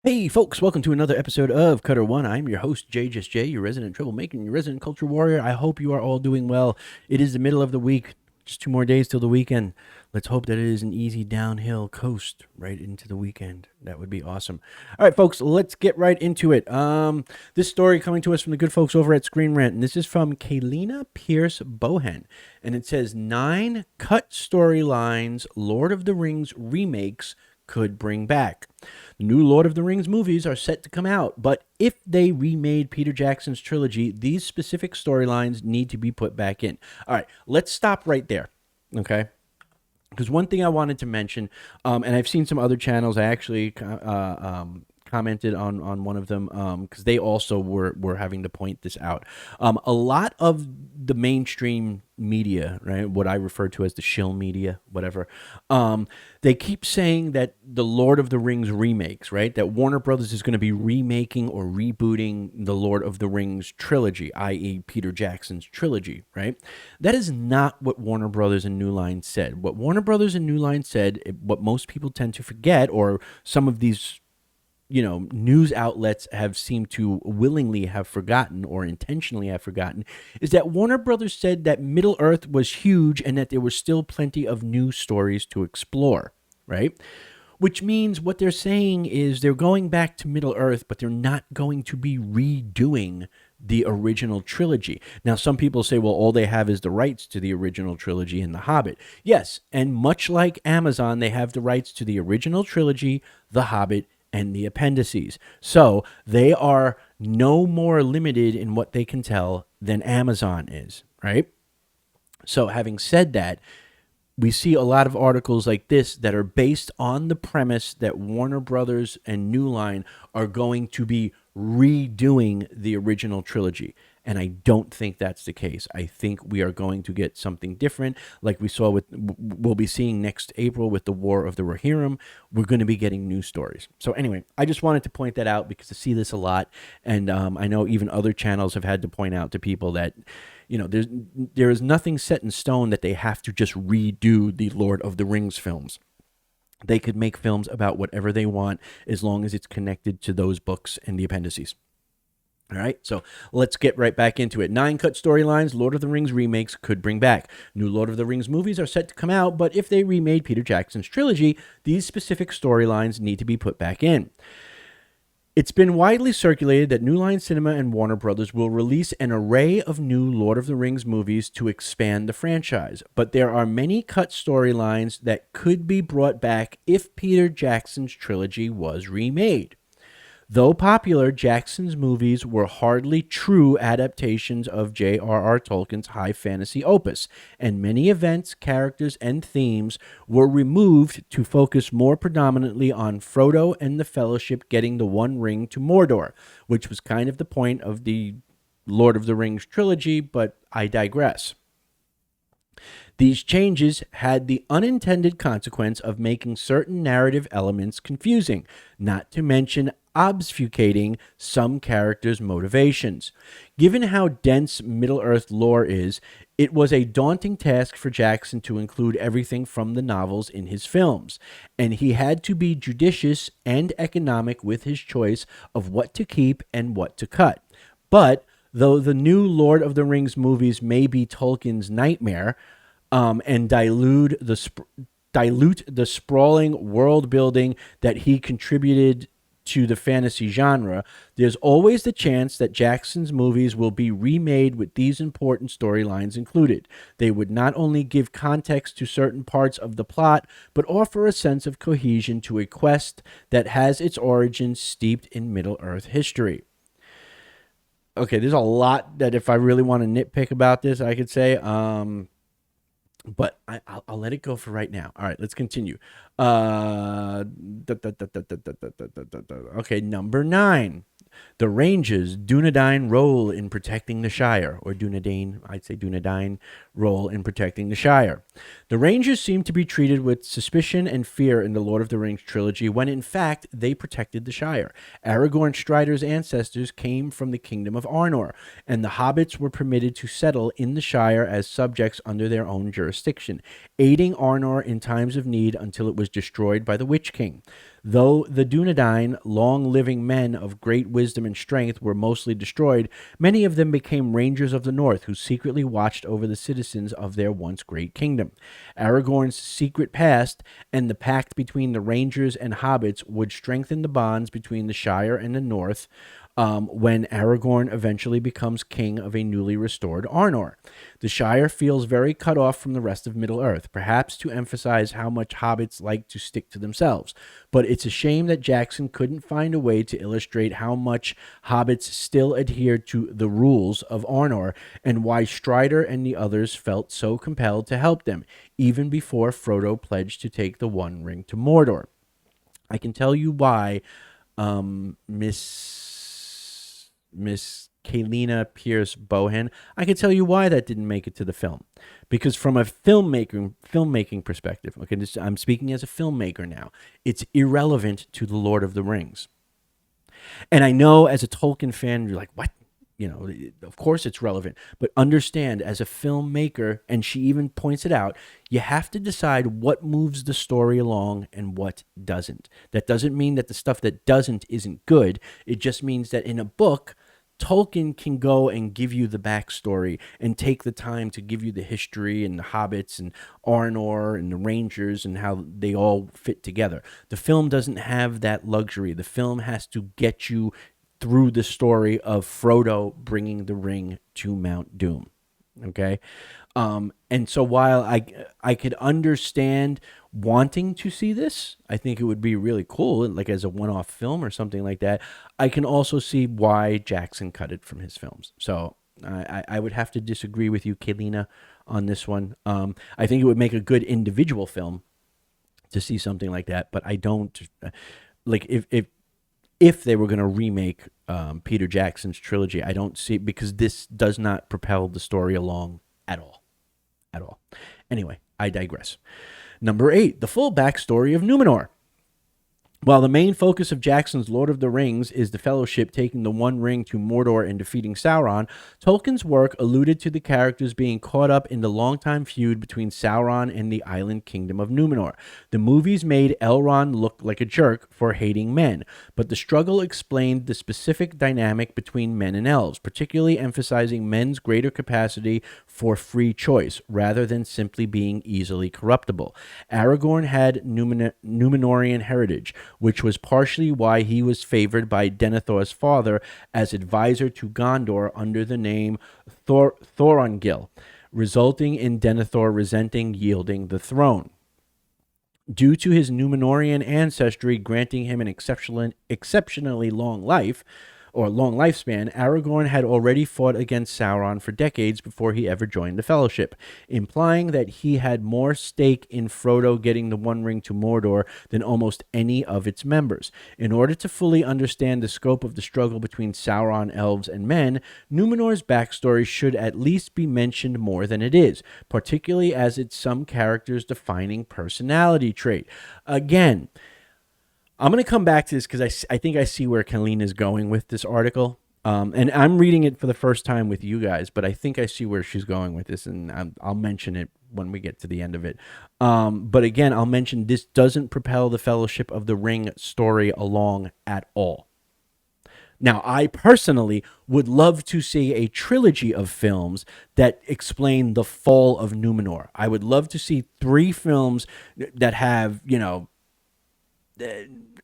Hey folks, welcome to another episode of Cutter One. I'm your host, Jay Just Jay, your resident troublemaker, your resident culture warrior. I hope you are all doing well. It is the middle of the week, just 2 more days till the weekend. Let's hope that it is an easy downhill coast right into the weekend. That would be awesome. All right, folks, let's get right into it. This story coming to us from the good folks over at Screen Rant, and this is from Kaylina Pierce Bohan, and it says 9 cut storylines Lord of the Rings remakes could bring back. The new Lord of the Rings movies are set to come out, but if they remade Peter Jackson's trilogy, these specific storylines need to be put back in. All right, let's stop right there, okay? Because one thing I wanted to mention, and I've seen some other channels, I actually commented on one of them because they also were having to point this out. A lot of the mainstream media, right, what I refer to as the shill media, whatever, they keep saying that the Lord of the Rings remakes, right, that Warner Brothers is going to be remaking or rebooting the Lord of the Rings trilogy, i.e. Peter Jackson's trilogy, right? That is not what Warner Brothers and Newline said. What Warner Brothers and Newline said, what most people tend to forget, or some of these news outlets have seemed to willingly have forgotten or intentionally have forgotten, is that Warner Brothers said that Middle Earth was huge and that there was still plenty of new stories to explore, right? Which means what they're saying is they're going back to Middle Earth, but they're not going to be redoing the original trilogy. Now, some people say, well, all they have is the rights to the original trilogy and The Hobbit. Yes, and much like Amazon, they have the rights to the original trilogy, The Hobbit, and the appendices. So they are no more limited in what they can tell than Amazon is, right? So having said that, we see a lot of articles like this that are based on the premise that Warner Brothers and New Line are going to be redoing the original trilogy. And I don't think that's the case. I think we are going to get something different, like we saw we'll be seeing next April with the War of the Rohirrim. We're going to be getting new stories. So anyway, I just wanted to point that out because I see this a lot, and I know even other channels have had to point out to people that there is nothing set in stone that they have to just redo the Lord of the Rings films. They could make films about whatever they want as long as it's connected to those books and the appendices. All right, so let's get right back into it. 9 cut storylines Lord of the Rings remakes could bring back. New Lord of the Rings movies are set to come out, but if they remade Peter Jackson's trilogy, these specific storylines need to be put back in. It's been widely circulated that New Line Cinema and Warner Brothers will release an array of new Lord of the Rings movies to expand the franchise, but there are many cut storylines that could be brought back if Peter Jackson's trilogy was remade. Though popular, Jackson's movies were hardly true adaptations of J.R.R. Tolkien's high fantasy opus, and many events, characters, and themes were removed to focus more predominantly on Frodo and the Fellowship getting the One Ring to Mordor, which was kind of the point of the Lord of the Rings trilogy, but I digress. These changes had the unintended consequence of making certain narrative elements confusing, not to mention obfuscating some characters' motivations. Given how dense Middle-earth lore is, it was a daunting task for Jackson to include everything from the novels in his films, and he had to be judicious and economic with his choice of what to keep and what to cut. But though the new Lord of the Rings movies may be Tolkien's nightmare, and dilute the sprawling world building that he contributed to the fantasy genre, there's always the chance that Jackson's movies will be remade with these important storylines included. They would not only give context to certain parts of the plot, but offer a sense of cohesion to a quest that has its origins steeped in Middle-earth history. Okay, there's a lot that if I really want to nitpick about this, I could say. But I'll let it go for right now. All right, let's continue. Okay, number 9. The Ranger's Dunedain role in protecting the Shire, or Dunedain, I'd say Dunedain role in protecting the Shire. The Rangers seem to be treated with suspicion and fear in the Lord of the Rings trilogy when in fact they protected the Shire. Aragorn Strider's ancestors came from the kingdom of Arnor, and the hobbits were permitted to settle in the Shire as subjects under their own jurisdiction, aiding Arnor in times of need until it was destroyed by the Witch King. Though the Dunedain, long-living men of great wisdom and strength, were mostly destroyed, many of them became rangers of the north who secretly watched over the citizens of their once great kingdom. Aragorn's secret past and the pact between the rangers and hobbits would strengthen the bonds between the Shire and the North, when Aragorn eventually becomes king of a newly restored Arnor. The Shire feels very cut off from the rest of Middle-earth, perhaps to emphasize how much hobbits like to stick to themselves. But it's a shame that Jackson couldn't find a way to illustrate how much hobbits still adhere to the rules of Arnor, and why Strider and the others felt so compelled to help them, even before Frodo pledged to take the One Ring to Mordor. I can tell you why Miss Kalina Pierce Bohan. I can tell you why that didn't make it to the film, because from a filmmaking perspective, okay, I'm speaking as a filmmaker now. It's irrelevant to the Lord of the Rings, and I know as a Tolkien fan, you're like, what? You know, of course it's relevant, but understand as a filmmaker, and she even points it out, you have to decide what moves the story along and what doesn't. That doesn't mean that the stuff that doesn't isn't good. It just means that in a book, Tolkien can go and give you the backstory and take the time to give you the history and the hobbits and Arnor and the Rangers and how they all fit together. The film doesn't have that luxury. The film has to get you through the story of Frodo bringing the ring to Mount Doom. Okay? And so while I could understand wanting to see this, I think it would be really cool, like as a one-off film or something like that. I can also see why Jackson cut it from his films. So I would have to disagree with you, Kalina, on this one. I think it would make a good individual film to see something like that, but I don't like if they were going to remake Peter Jackson's trilogy, I don't see, because this does not propel the story along at all. At all. Anyway, I digress. Number 8, the full backstory of Numenor. While the main focus of Jackson's Lord of the Rings is the Fellowship taking the One Ring to Mordor and defeating Sauron, Tolkien's work alluded to the characters being caught up in the longtime feud between Sauron and the island kingdom of Numenor. The movies made Elrond look like a jerk for hating men, but the struggle explained the specific dynamic between men and elves, particularly emphasizing men's greater capacity for free choice, rather than simply being easily corruptible. Aragorn had Numenorian heritage, which was partially why he was favored by Denethor's father as advisor to Gondor under the name Thorongil, resulting in Denethor resenting yielding the throne. Due to his Numenorian ancestry granting him an exceptionally long lifespan, Aragorn had already fought against Sauron for decades before he ever joined the Fellowship, implying that he had more stake in Frodo getting the One Ring to Mordor than almost any of its members. In order to fully understand the scope of the struggle between Sauron, elves, and men, Numenor's backstory should at least be mentioned more than it is, particularly as it's some character's defining personality trait. Again, I'm going to come back to this because I think I see where Kalina is going with this article. And I'm reading it for the first time with you guys, but I think I see where she's going with this, and I'll mention it when we get to the end of it. But again, I'll mention this doesn't propel the Fellowship of the Ring story along at all. Now, I personally would love to see a trilogy of films that explain the fall of Numenor. I would love to see 3 films that have,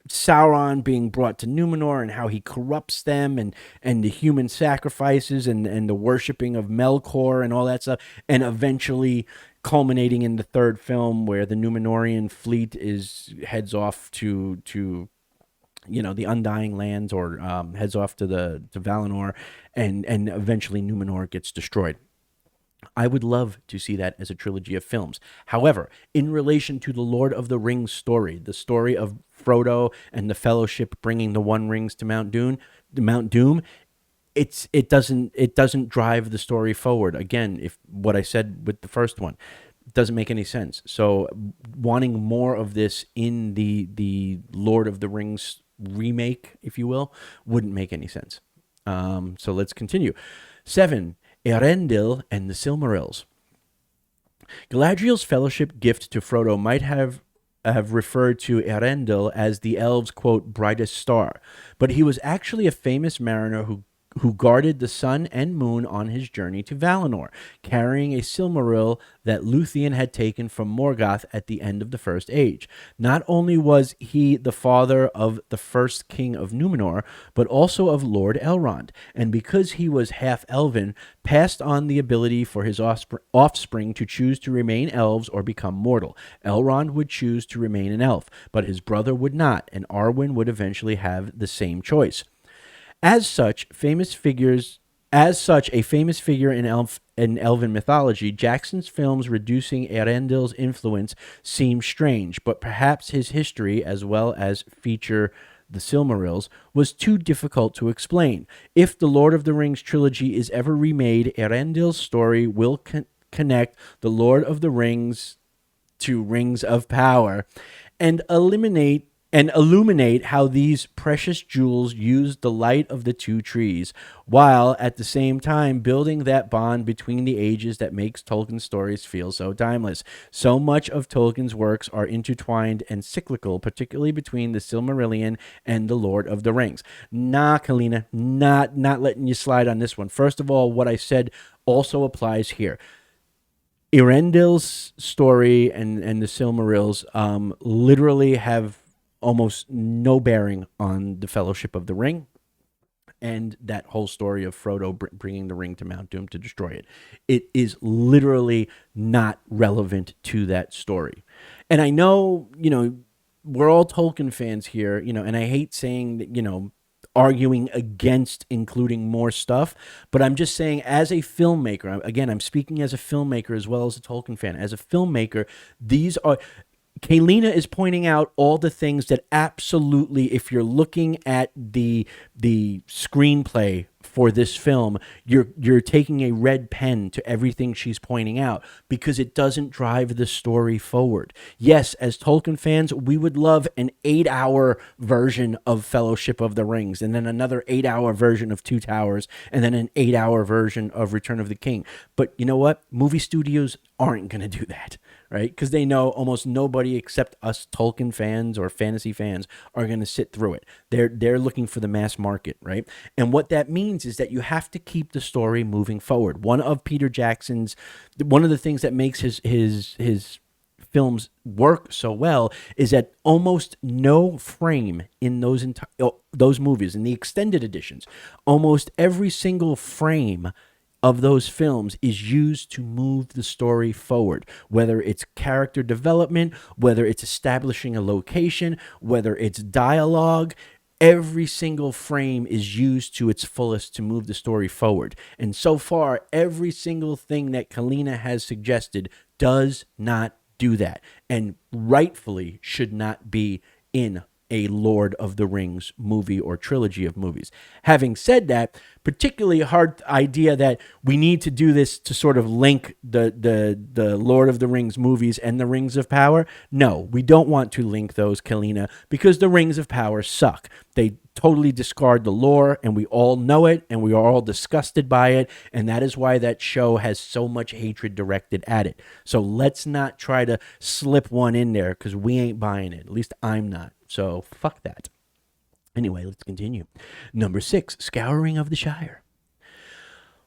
Sauron being brought to Numenor and how he corrupts them, and the human sacrifices and the worshiping of Melkor and all that stuff, and eventually culminating in the 3rd film where the Numenorian fleet heads off to the Undying Lands, or heads off to Valinor, and eventually Numenor gets destroyed. I would love to see that as a trilogy of films. However, in relation to the Lord of the Rings story, the story of Frodo and the Fellowship bringing the One Rings to Mount Doom, it doesn't drive the story forward. Again, if what I said with the first one doesn't make any sense. So wanting more of this in the Lord of the Rings remake, if you will, wouldn't make any sense. So let's continue. 7. Eärendil and the Silmarils. Galadriel's fellowship gift to Frodo might have have referred to Eärendil as the elves' quote brightest star, but he was actually a famous mariner who guarded the sun and moon on his journey to Valinor, carrying a Silmaril that Luthien had taken from Morgoth at the end of the First Age. Not only was he the father of the first king of Numenor, but also of Lord Elrond, and because he was half-elven, passed on the ability for his offspring to choose to remain elves or become mortal. Elrond would choose to remain an elf, but his brother would not, and Arwen would eventually have the same choice. As such, a famous figure in elven mythology, Jackson's films reducing Eärendil's influence seem strange, but perhaps his history, as well as feature the Silmarils, was too difficult to explain. If the Lord of the Rings trilogy is ever remade, Eärendil's story will connect the Lord of the Rings to Rings of Power and illuminate how these precious jewels use the light of the two trees, while at the same time building that bond between the ages that makes Tolkien's stories feel so timeless. So much of Tolkien's works are intertwined and cyclical, particularly between the Silmarillion and the Lord of the Rings. Nah, Kalina, not letting you slide on this one. First of all, what I said also applies here. Eärendil's story and the Silmarils literally have almost no bearing on the Fellowship of the Ring and that whole story of Frodo bringing the ring to Mount Doom to destroy it. It is literally not relevant to that story. And I know, we're all Tolkien fans here, and I hate saying that, arguing against including more stuff, but I'm just saying as a filmmaker, again, I'm speaking as a filmmaker as well as a Tolkien fan. As a filmmaker, Kalina is pointing out all the things that absolutely, if you're looking at the screenplay for this film, you're taking a red pen to everything she's pointing out because it doesn't drive the story forward. Yes, as Tolkien fans, we would love an 8-hour version of Fellowship of the Rings, and then another 8-hour version of Two Towers, and then an 8-hour version of Return of the King. But you know what? Movie studios aren't going to do that, right? Because they know almost nobody except us Tolkien fans or fantasy fans are going to sit through it. They're looking for the mass market, right? And what that means is that you have to keep the story moving forward. One of the things that makes his films work so well is that almost no frame in those movies, in the extended editions, almost every single frame of those films is used to move the story forward, whether it's character development, whether it's establishing a location, whether it's dialogue. Every single frame is used to its fullest to move the story forward. And so far, every single thing that Kalina has suggested does not do that, and rightfully should not be in a Lord of the Rings movie or trilogy of movies. Having said that, particularly hard idea that we need to do this to sort of link the Lord of the Rings movies and the Rings of Power. No, we don't want to link those, Kalina, because the Rings of Power suck. They totally discard the lore, and we all know it, and we are all disgusted by it, and that is why that show has so much hatred directed at it. So let's not try to slip one in there, because we ain't buying it. At least I'm not. So fuck that. Anyway, let's continue. Number 6, Scouring of the Shire.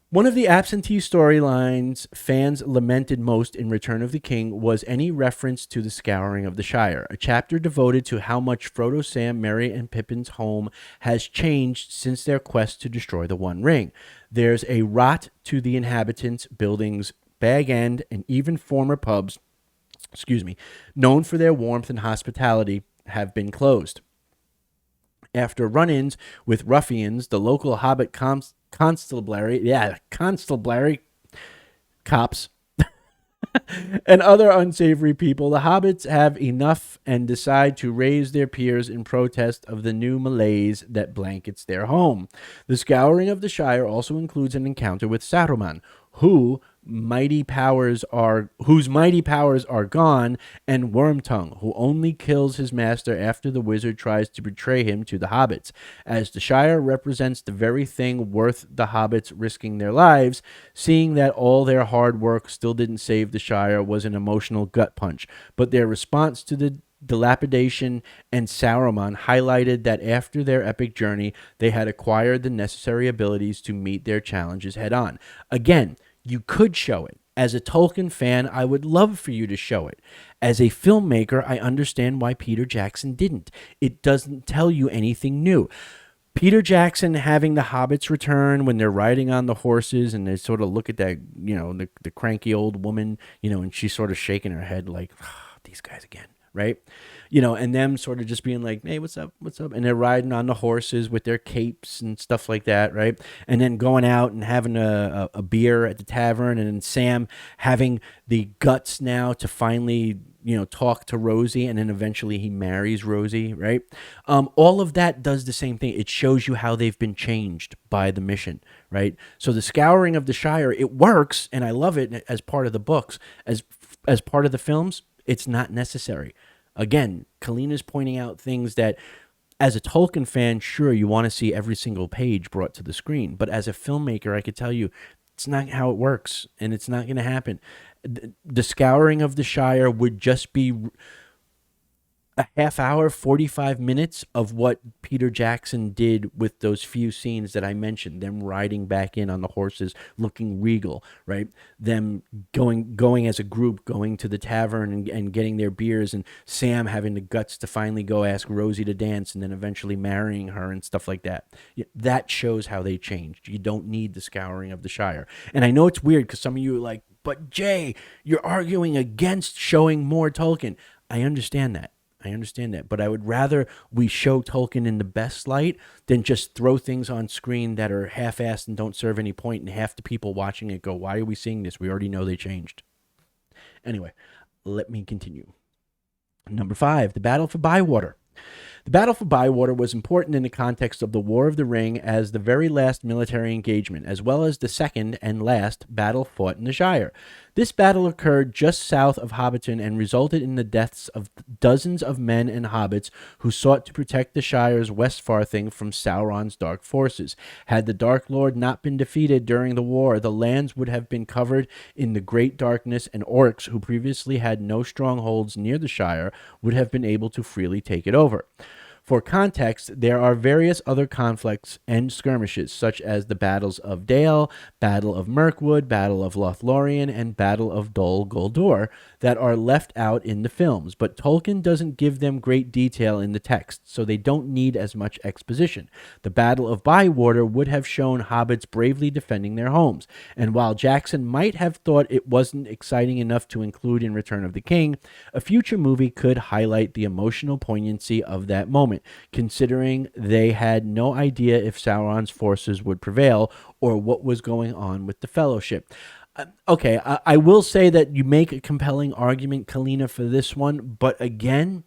One of the absentee storylines fans lamented most in Return of the King was any reference to the Scouring of the Shire, a chapter devoted to how much Frodo, Sam, Merry, and Pippin's home has changed since their quest to destroy the One Ring. There's a rot to the inhabitants, buildings, Bag End, and even former pubs, known for their warmth and hospitality, have been closed. After run-ins with ruffians, the local hobbit constabulary cops, and other unsavory people, the hobbits have enough and decide to raise their peers in protest of the new malaise that blankets their home. The Scouring of the Shire also includes an encounter with Saruman, whose mighty powers are gone, and Wormtongue, who only kills his master after the wizard tries to betray him to the hobbits. As the Shire represents the very thing worth the hobbits risking their lives, seeing that all their hard work still didn't save the Shire was an emotional gut punch. But their response to the dilapidation, and Sauron highlighted that after their epic journey, they had acquired the necessary abilities to meet their challenges head on. Again, you could show it. As a Tolkien fan, I would love for you to show it. As a filmmaker, I understand why Peter Jackson didn't. It doesn't tell you anything new. Peter Jackson having the hobbits return when they're riding on the horses and they sort of look at that, the cranky old woman, and she's sort of shaking her head like, these guys again, right? And them sort of just being like, hey, what's up? What's up? And they're riding on the horses with their capes and stuff like that, right? And then going out and having a beer at the tavern, and then Sam having the guts now to finally talk to Rosie, and then eventually he marries Rosie, right? All of that does the same thing. It shows you how they've been changed by the mission, right? So the scouring of the Shire, it works, and I love it as part of the books. As part of the films, it's not necessary. Again, Kalina's pointing out things that, as a Tolkien fan, sure, you want to see every single page brought to the screen. But as a filmmaker, I could tell you, it's not how it works, and it's not going to happen. The scouring of the Shire would just be a half hour, 45 minutes of what Peter Jackson did with those few scenes that I mentioned, them riding back in on the horses, looking regal, right? Them going as a group, going to the tavern and getting their beers, and Sam having the guts to finally go ask Rosie to dance and then eventually marrying her and stuff like that. That shows how they changed. You don't need the scouring of the Shire. And I know it's weird because some of you are like, but Jay, you're arguing against showing more Tolkien. I understand that. But I would rather we show Tolkien in the best light than just throw things on screen that are half-assed and don't serve any point, and half the people watching it go, why are we seeing this? We already know they changed. Anyway, let me continue. Number 5, the Battle for Bywater. The Battle for Bywater was important in the context of the War of the Ring as the very last military engagement, as well as the second and last battle fought in the Shire. This battle occurred just south of Hobbiton and resulted in the deaths of dozens of men and hobbits who sought to protect the Shire's West Farthing from Sauron's dark forces. Had the Dark Lord not been defeated during the war, the lands would have been covered in the great darkness, and orcs, who previously had no strongholds near the Shire, would have been able to freely take it over. For context, there are various other conflicts and skirmishes, such as the battles of Dale, Battle of Mirkwood, Battle of Lothlorien, and Battle of Dol Guldur, that are left out in the films, but Tolkien doesn't give them great detail in the text, so they don't need as much exposition. The Battle of Bywater would have shown hobbits bravely defending their homes, and while Jackson might have thought it wasn't exciting enough to include in Return of the King, a future movie could highlight the emotional poignancy of that moment, considering they had no idea if Sauron's forces would prevail or what was going on with the Fellowship. Okay, I will say that you make a compelling argument, Kalina, for this one, but again,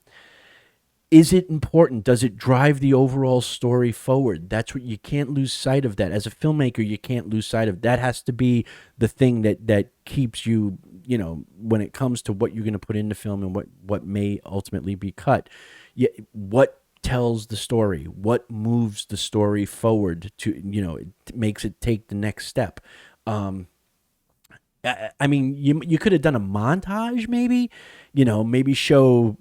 is it important? Does it drive the overall story forward? That's what you can't lose sight of. That as a filmmaker, you can't lose sight of. That has to be the thing that keeps you, when it comes to what you're going to put in the film and what may ultimately be cut. What tells the story? What moves the story forward to, it makes it take the next step? I mean, you could have done a montage, maybe, maybe show,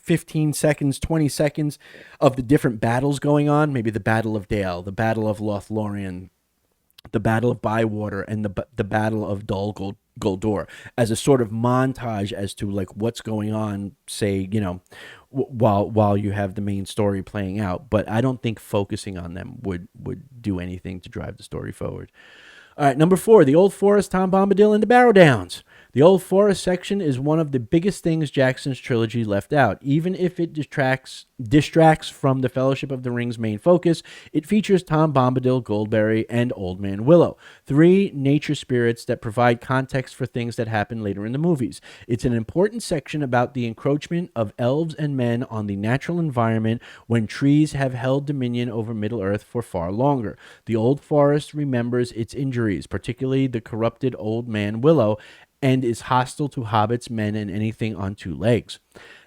15 seconds, 20 seconds of the different battles going on. Maybe the Battle of Dale, the Battle of Lothlorien, the Battle of Bywater, and the Battle of Dol Guldur as a sort of montage as to like what's going on, say, while you have the main story playing out. But I don't think focusing on them would do anything to drive the story forward. All right, number 4, the Old Forest, Tom Bombadil, and the Barrow Downs. The Old Forest section is one of the biggest things Jackson's trilogy left out. Even if it distracts from the Fellowship of the Ring's main focus, it features Tom Bombadil, Goldberry, and Old Man Willow, 3 nature spirits that provide context for things that happen later in the movies. It's an important section about the encroachment of elves and men on the natural environment when trees have held dominion over Middle-earth for far longer. The Old Forest remembers its injuries, particularly the corrupted Old Man Willow, and is hostile to hobbits, men, and anything on 2 legs.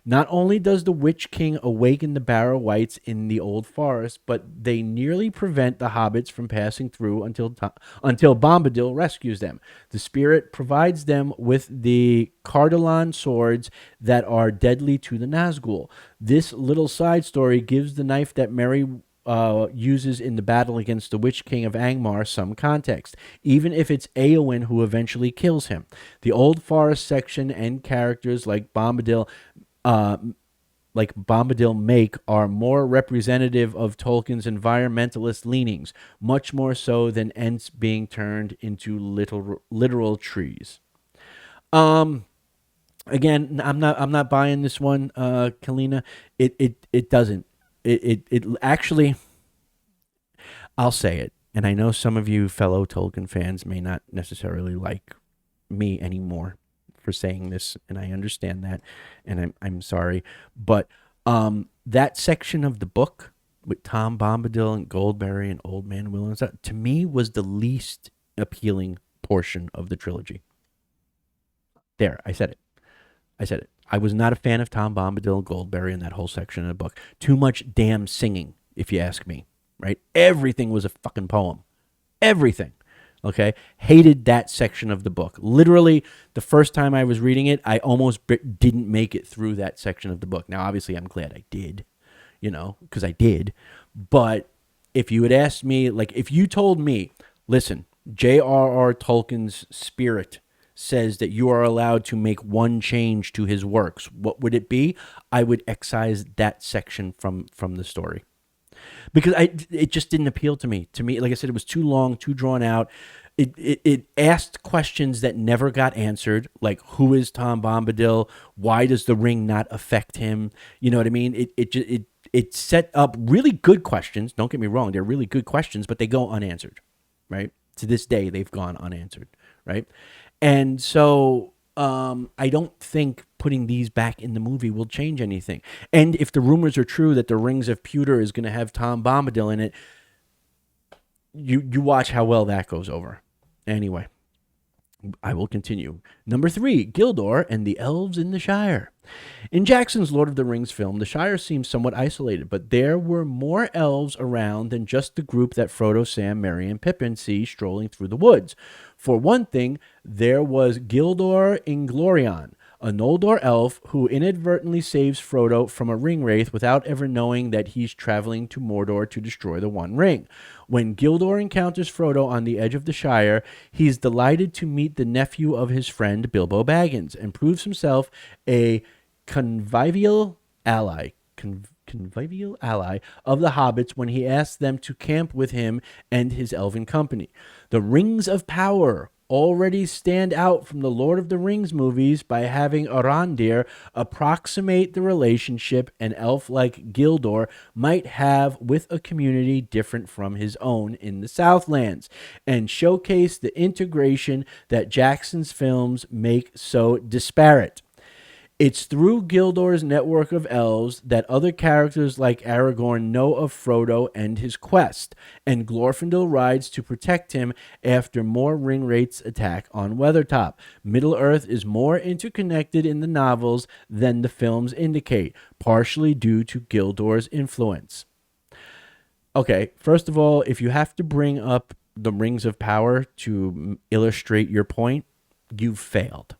Not only does the Witch King awaken the Barrow Wights in the Old Forest, but they nearly prevent the hobbits from passing through until Bombadil rescues them. The spirit provides them with the Cardolan swords that are deadly to the Nazgul. This little side story gives the knife that Merry uses in the battle against the Witch King of Angmar some context, even if it's Eowyn who eventually kills him. The Old Forest section and characters like Bombadil make are more representative of Tolkien's environmentalist leanings, much more so than Ents being turned into literal trees. Again, I'm not buying this one, Kalina. It doesn't. It actually, I'll say it, and I know some of you fellow Tolkien fans may not necessarily like me anymore for saying this, and I understand that, and I'm sorry, but that section of the book with Tom Bombadil and Goldberry and Old Man Will and stuff, to me was the least appealing portion of the trilogy. There, I said it. I was not a fan of Tom Bombadil and Goldberry in that whole section of the book. Too much damn singing, if you ask me, right? Everything was a fucking poem. Everything. Okay? Hated that section of the book. Literally, the first time I was reading it, I almost didn't make it through that section of the book. Now, obviously, I'm glad I did, because I did. But if you had asked me, like, if you told me, listen, J.R.R. Tolkien's spirit says that you are allowed to make one change to his works, what would it be? I would excise that section from the story, because it just didn't appeal to me. To me, like I said, it was too long, too drawn out. It asked questions that never got answered, like who is Tom Bombadil? Why does the ring not affect him? You know what I mean? It set up really good questions. Don't get me wrong; they're really good questions, but they go unanswered, right? To this day, they've gone unanswered, right? And so I don't think putting these back in the movie will change anything. And if the rumors are true that the Rings of Pewter is going to have Tom Bombadil in it, you watch how well that goes over. Anyway, I will continue. Number 3, Gildor and the Elves in the Shire. In Jackson's Lord of the Rings film, the Shire seems somewhat isolated, but there were more elves around than just the group that Frodo, Sam, Merry, and Pippin see strolling through the woods. For one thing, there was Gildor Inglorion, a Noldor elf who inadvertently saves Frodo from a ring wraith without ever knowing that he's traveling to Mordor to destroy the One Ring. When Gildor encounters Frodo on the edge of the Shire, he's delighted to meet the nephew of his friend Bilbo Baggins and proves himself a convivial ally of the hobbits when he asks them to camp with him and his elven company. The Rings of Power already stand out from the Lord of the Rings movies by having Arondir approximate the relationship an elf like Gildor might have with a community different from his own in the Southlands, and showcase the integration that Jackson's films make so disparate. It's through Gildor's network of elves that other characters like Aragorn know of Frodo and his quest, and Glorfindel rides to protect him after more ring wraiths attack on Weathertop. Middle-earth is more interconnected in the novels than the films indicate, partially due to Gildor's influence. Okay, first of all, if you have to bring up the Rings of Power to illustrate your point, you've failed.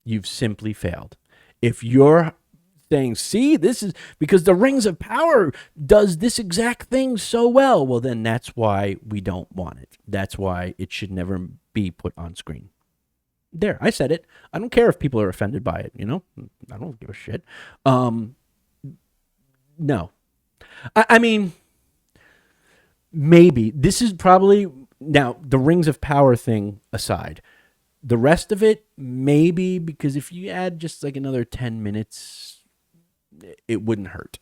You've simply failed. If you're saying, see, this is because the Rings of Power does this exact thing so well, well, then that's why we don't want it. That's why it should never be put on screen. There, I said it. I don't care if people are offended by it, I don't give a shit. No. I mean, maybe. This is probably, now, the Rings of Power thing aside, the rest of it, maybe, because if you add just like another 10 minutes, it wouldn't hurt.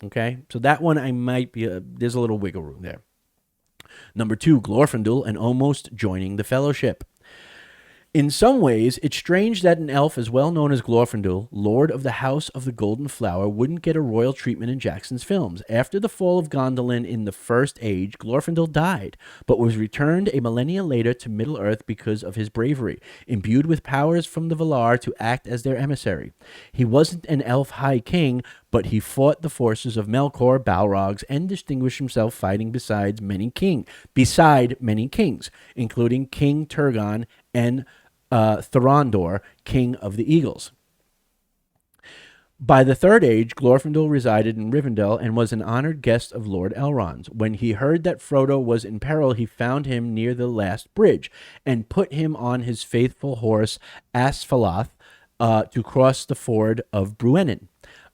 Okay? So that one, I might be, there's a little wiggle room there. Number 2, Glorfindel and almost joining the Fellowship. In some ways, it's strange that an elf as well known as Glorfindel, Lord of the House of the Golden Flower, wouldn't get a royal treatment in Jackson's films. After the fall of Gondolin in the First Age, Glorfindel died, but was returned a millennia later to Middle-earth because of his bravery, imbued with powers from the Valar to act as their emissary. He wasn't an elf high king, but he fought the forces of Melkor, Balrogs, and distinguished himself fighting beside many kings, including King Turgon and Thorondor, king of the Eagles. By the Third Age, Glorfindel resided in Rivendell and was an honored guest of Lord Elrond's. When he heard that Frodo was in peril, he found him near the last bridge and put him on his faithful horse Asfaloth to cross the ford of Bruennin.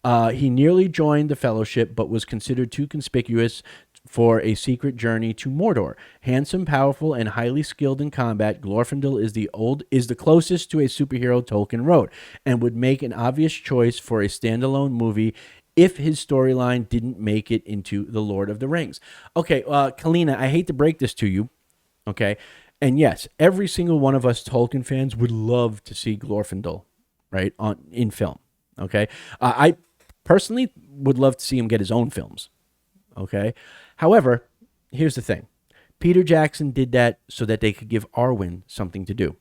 He nearly joined the Fellowship, but was considered too conspicuous for a secret journey to Mordor. Handsome, powerful, and highly skilled in combat, Glorfindel is the closest to a superhero Tolkien wrote, and would make an obvious choice for a standalone movie if his storyline didn't make it into The Lord of the Rings. Okay, Kalina, I hate to break this to you, okay? And yes, every single one of us Tolkien fans would love to see Glorfindel, right, in film, okay? I personally would love to see him get his own films, okay? However, here's the thing. Peter Jackson did that so that they could give Arwen something to do.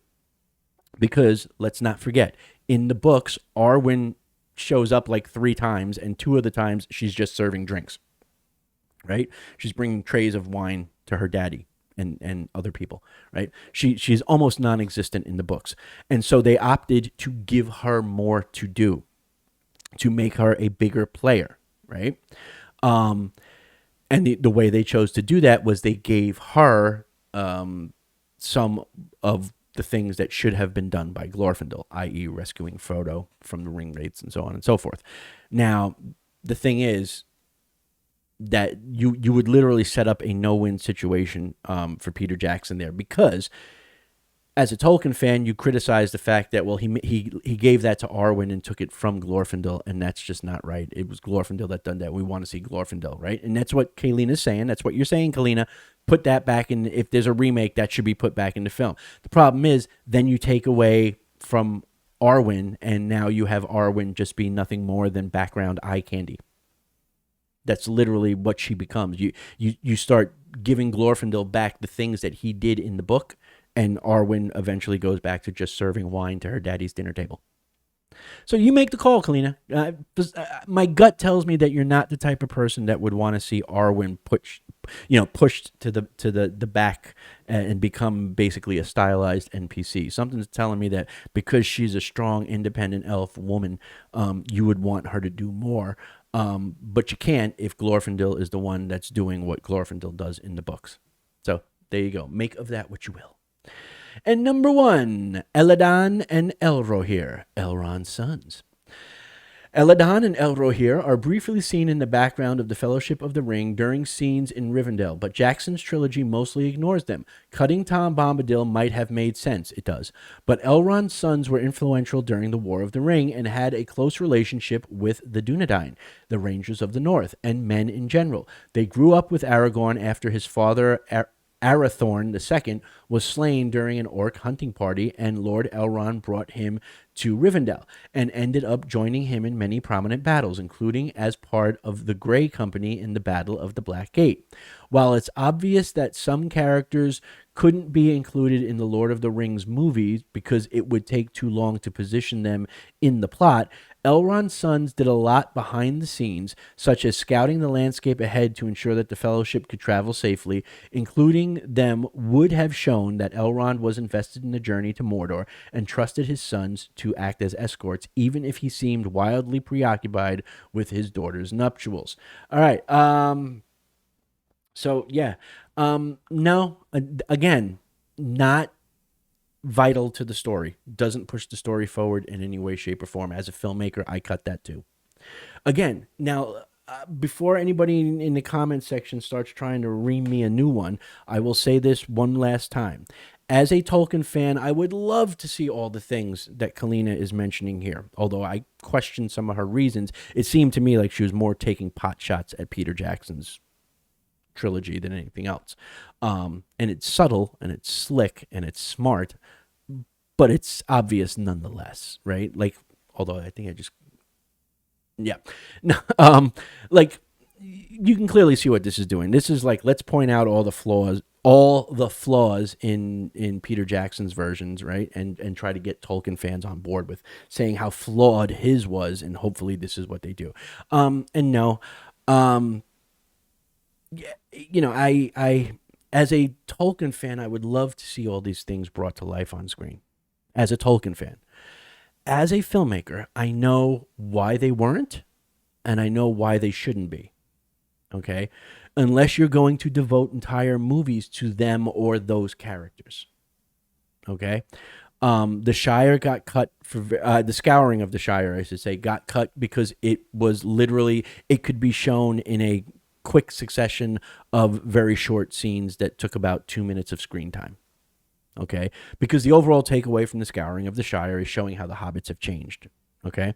Because, let's not forget, in the books, Arwen shows up like 3 times, and 2 of the times she's just serving drinks, right? She's bringing trays of wine to her daddy and other people, right? She's almost non-existent in the books. And so they opted to give her more to do, to make her a bigger player, right? And the way they chose to do that was they gave her some of the things that should have been done by Glorfindel, i.e. rescuing Frodo from the ring wraiths and so on and so forth. Now, the thing is that you would literally set up a no-win situation for Peter Jackson there, because as a Tolkien fan, you criticize the fact that, well, he gave that to Arwen and took it from Glorfindel, and that's just not right. It was Glorfindel that done that. We want to see Glorfindel, right? And that's what Kalina's saying. That's what you're saying, Kalina. Put that back in. If there's a remake, that should be put back into film. The problem is, then you take away from Arwen, and now you have Arwen just be nothing more than background eye candy. That's literally what she becomes. You start giving Glorfindel back the things that he did in the book, and Arwen eventually goes back to just serving wine to her daddy's dinner table. So you make the call, Kalina. My gut tells me that you're not the type of person that would want to see Arwen pushed to the back and become basically a stylized NPC. Something's telling me that because she's a strong, independent elf woman, you would want her to do more. But you can't if Glorfindel is the one that's doing what Glorfindel does in the books. So there you go. Make of that what you will. And number 1, Elladan and Elrohir, Elrond's sons. Elladan and Elrohir are briefly seen in the background of the Fellowship of the Ring during scenes in Rivendell, but Jackson's trilogy mostly ignores them. Cutting Tom Bombadil might have made sense, it does. But Elrond's sons were influential during the War of the Ring and had a close relationship with the Dunedain, the Rangers of the North, and men in general. They grew up with Aragorn after his father Arathorn II was slain during an orc hunting party, and Lord Elrond brought him to Rivendell and ended up joining him in many prominent battles, including as part of the Grey Company in the Battle of the Black Gate. While it's obvious that some characters couldn't be included in the Lord of the Rings movies because it would take too long to position them in the plot, Elrond's sons did a lot behind the scenes, such as scouting the landscape ahead to ensure that the Fellowship could travel safely. Including them would have shown that Elrond was invested in the journey to Mordor and trusted his sons to act as escorts, even if he seemed wildly preoccupied with his daughter's nuptials. All right. So, yeah. No, again, not vital to the story. Doesn't push the story forward in any way, shape, or form. As a filmmaker, I cut that too. Again, now, before anybody in the comment section starts trying to ream me a new one, I will say this one last time. As a Tolkien fan, I would love to see all the things that Kalina is mentioning here. Although I question some of her reasons, it seemed to me like she was more taking pot shots at Peter Jackson's trilogy than anything else. And it's subtle, and it's slick, and it's smart, but it's obvious nonetheless, right? Like, although I think I just, yeah, no, like you can clearly see what this is doing. This is like, let's point out all the flaws in Peter Jackson's versions, right? And try to get Tolkien fans on board with saying how flawed his was, and hopefully this is what they do. And no, yeah, I as a Tolkien fan, I would love to see all these things brought to life on screen. As a Tolkien fan, as a filmmaker, I know why they weren't, and I know why they shouldn't be. Okay, unless you're going to devote entire movies to them or those characters. Okay, the Shire got cut for the Scouring of the Shire, I should say, got cut because it was literally, it could be shown in a quick succession of very short scenes that took about 2 minutes of screen time. Okay, because the overall takeaway from the Scouring of the Shire is showing how the hobbits have changed. Okay,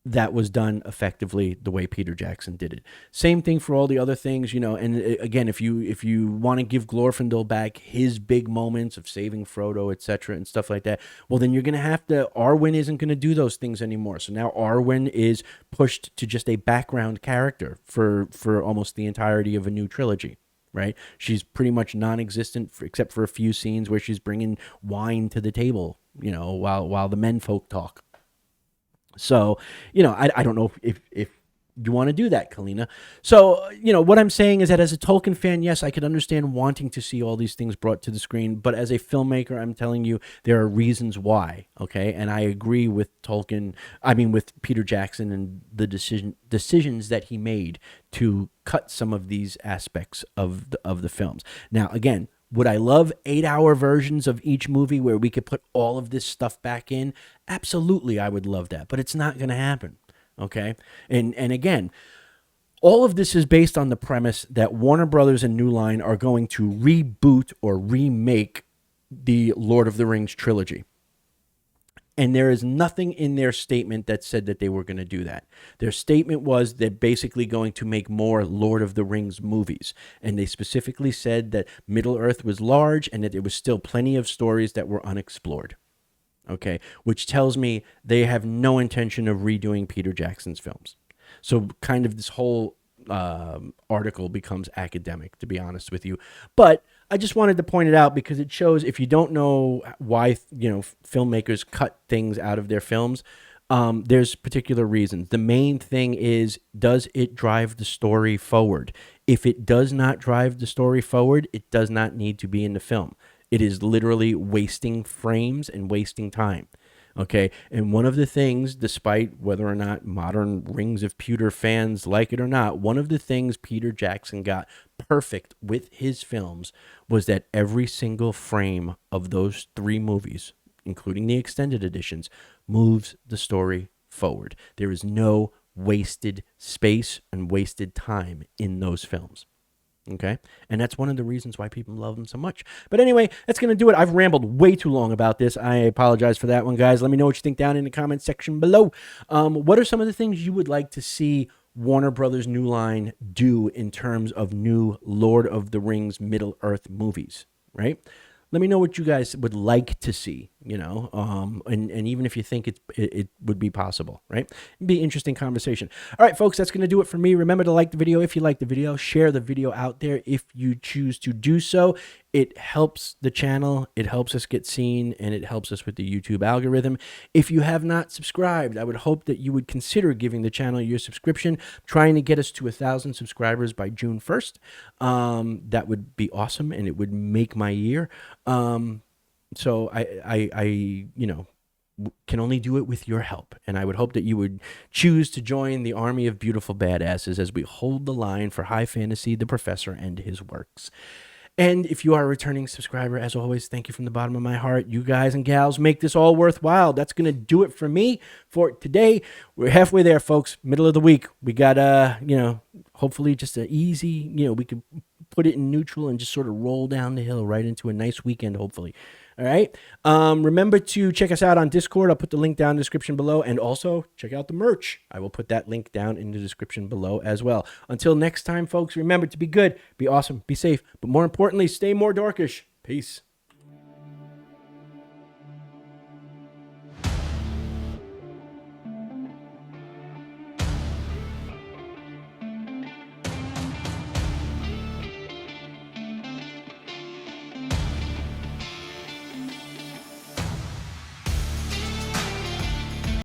that was done effectively the way Peter Jackson did it. Same thing for all the other things, and again, if you want to give Glorfindel back his big moments of saving Frodo, etc., and stuff like that, well, then you're going to have to, Arwen isn't going to do those things anymore. So now Arwen is pushed to just a background character for almost the entirety of a new trilogy. Right? She's pretty much non-existent except for a few scenes where she's bringing wine to the table, while the menfolk talk. So, I don't know if you want to do that, Kalina. So, what I'm saying is that as a Tolkien fan, yes, I could understand wanting to see all these things brought to the screen. But as a filmmaker, I'm telling you, there are reasons why. Okay. And I agree with with Peter Jackson and the decisions that he made to cut some of these aspects of the films. Now, again, would I love 8-hour versions of each movie where we could put all of this stuff back in? Absolutely, I would love that, but it's not going to happen, okay? And again, all of this is based on the premise that Warner Brothers and New Line are going to reboot or remake the Lord of the Rings trilogy. And there is nothing in their statement that said that they were going to do that. Their statement was they're basically going to make more Lord of the Rings movies. And they specifically said that Middle-earth was large and that there was still plenty of stories that were unexplored. Okay, which tells me they have no intention of redoing Peter Jackson's films. So kind of this whole article becomes academic, to be honest with you. But I just wanted to point it out because it shows, if you don't know why filmmakers cut things out of their films, there's particular reasons. The main thing is, does it drive the story forward? If it does not drive the story forward, it does not need to be in the film. It is literally wasting frames and wasting time. Okay, and one of the things, despite whether or not modern Rings of Pewter fans like it or not, one of the things Peter Jackson got perfect with his films was that every single frame of those 3 movies, including the extended editions, moves the story forward. There is no wasted space and wasted time in those films. Okay, and that's one of the reasons why people love them so much. But anyway, that's going to do it. I've rambled way too long about this. I apologize for that one, guys. Let me know what you think down in the comment section below. What are some of the things you would like to see Warner Brothers New Line do in terms of new Lord of the Rings Middle-earth movies, right? Let me know what you guys would like to see, and even if you think it would be possible, right? It'd be an interesting conversation. All right, folks, that's going to do it for me. Remember to like the video if you like the video. Share the video out there if you choose to do so. It helps the channel, it helps us get seen, and it helps us with the YouTube algorithm. If you have not subscribed, I would hope that you would consider giving the channel your subscription, trying to get us to 1,000 subscribers by June 1st. That would be awesome, and it would make my year. So I can only do it with your help, and I would hope that you would choose to join the army of beautiful badasses as we hold the line for high fantasy, the professor, and his works. And if you are a returning subscriber, as always, thank you from the bottom of my heart. You guys and gals make this all worthwhile. That's going to do it for me for today. We're halfway there, folks. Middle of the week. We got, hopefully just an easy, we could put it in neutral and just sort of roll down the hill right into a nice weekend, hopefully. All right. Remember to check us out on Discord. I'll put the link down in the description below. And also check out the merch. I will put that link down in the description below as well. Until next time, folks, remember to be good, be awesome, be safe, but more importantly, stay more dorkish. Peace.